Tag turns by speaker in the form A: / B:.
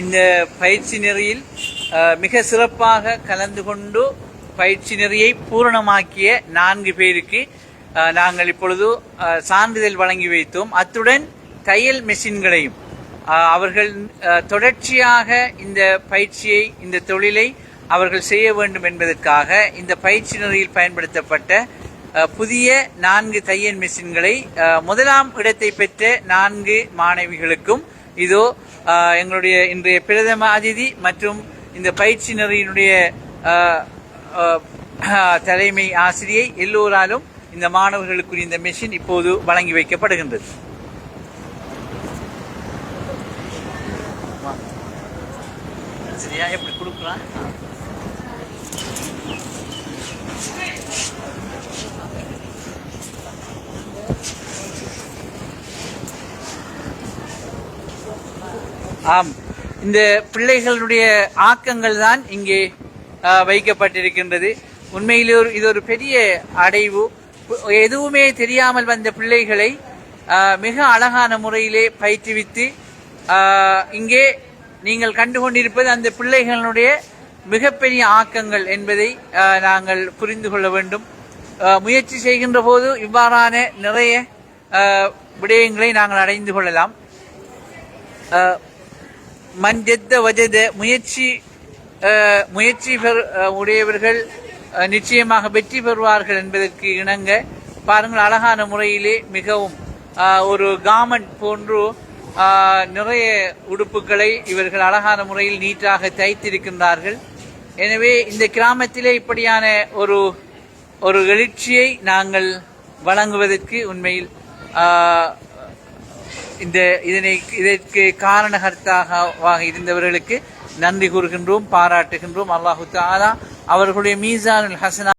A: இந்த பயிற்சி நெறியில் மிக சிறப்பாக கலந்து கொண்டு பயிற்சி நெறியை பூரணமாக்கிய 4 பேருக்கு நாங்கள் இப்பொழுது சான்றிதழ் வழங்கி வைத்தோம். அத்துடன் தையல் மெஷின்களையும் அவர்கள் தொடர்ச்சியாக இந்த பயிற்சியை, இந்த தொழிலை அவர்கள் செய்ய வேண்டும் என்பதற்காக இந்த பயிற்சி நெறியில் பயன்படுத்தப்பட்ட புதிய 4 தையல் மெஷின்களை முதலாம் இடத்தை பெற்ற 4 மாணவிகளுக்கும் இதோ எங்களுடைய இன்றைய பிரதம அதிதி மற்றும் இந்த பயிற்சி நெறியினுடைய தலைமை ஆசிரியை எல்லோராலும் இந்த மாணவர்களுக்குரிய இந்த மெஷின் இப்போது வழங்கி வைக்கப்படுகின்றது. சரியா எப்படி கொடுக்கலாம்? ஆம், இந்த பிள்ளைகளுடைய ஆக்கங்கள் தான் இங்கே வைக்கப்பட்டிருக்கின்றது. உண்மையிலே இது ஒரு பெரிய அடைவு. எதுவுமே தெரியாமல் வந்த பிள்ளைகளை மிக அழகான முறையிலே பயிற்றுவித்து இங்கே நீங்கள் கண்டுகொண்டிருப்பது அந்த பிள்ளைகளுடைய மிகப்பெரிய ஆக்கங்கள் என்பதை நாங்கள் புரிந்து கொள்ள வேண்டும். முயற்சி செய்கின்ற போது இவ்வாறான நிறைய விடயங்களை நாங்கள் அடைந்து கொள்ளலாம். மஞ்சத்த வஜத முயற்சி உடையவர்கள் நிச்சயமாக வெற்றி பெறுவார்கள் என்பதற்கு இணங்க பாருங்கள், அழகான முறையிலே மிகவும் ஒரு கார்மெண்ட் போன்று நிறைய உடுப்புகளை இவர்கள் அழகான முறையில் நீட்டாக தைத்திருக்கின்றார்கள். எனவே இந்த கிராமத்திலே இப்படியான ஒரு எழுச்சியை நாங்கள் வழங்குவதற்கு உண்மையில் இதற்கு காரணகர்த்தாக இருந்தவர்களுக்கு நன்றி கூறுகின்றோம், பாராட்டுகின்றோம். அல்லாஹு தஆலா அவர்களுடைய மீசானுல் ஹஸனா